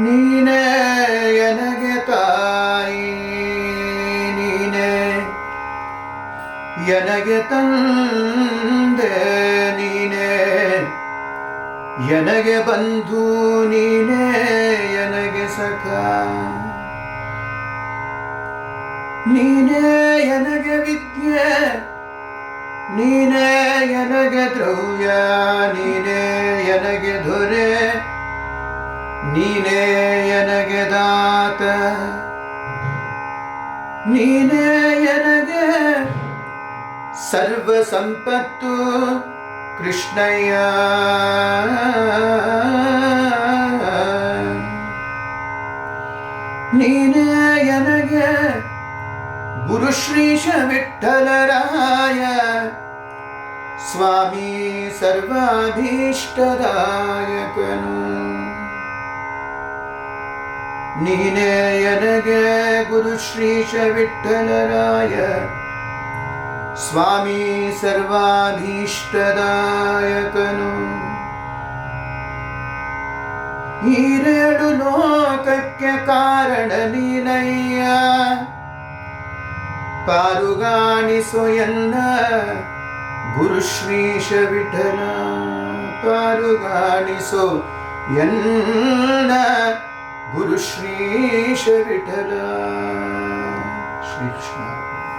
ನೀನೇ ಎನಗೆ ತಾಯಿ, ನೀನೇ ಎನಗೆ ತಂದೆ, ನೀನೇ ಎನಗೆ ಬಂಧು, ನೀನೇ ಎನಗೆ ಸಖ, ನೀನೇ ಎನಗೆ ವಿದ್ಯೆ, ನೀನೇ ಎನಗೆ ದ್ರವ್ಯ, ನೀನೇ ಎನಗೆ ದೊರೆ, ನೀನೇ ಎನಗೆ ದಾತ, ನೀನೇ ಎನಗೆ ಸರ್ವ ಸಂಪತ್ತು ಕೃಷ್ಣಯ್ಯ. ನೀನೇ ಎನಗೆ ಗುರು ಶ್ರೀಶ ವಿಠ್ಠಲರಾಯ, ಸ್ವಾಮಿ ಸರ್ವಾಭೀಷ್ಟದಾಯಕನು. ನೀನೇ ಎನಗೆ ಗುರು ಶ್ರೀಶ ವಿಠ್ಠಲರಾಯ, ಸ್ವಾಮಿ ಸರ್ವಾಭೀಷ್ಟದಾಯಕನು. ಈರೇಳು ಲೋಕಕ್ಕೆ ಕಾರಣ ನೀನಯ್ಯ, ಪಾರುಗಾಣಿಸೋ ಎನ್ನ ಗುರು ಶ್ರೀಶ ವಿಠಲ, ಪಾರುಗಾಣಿಸೋ ಎನ್ನ ಗುರು ಶ್ರೀಶ ವಿಠಲ. ಶ್ರೀಕೃಷ್ಣ.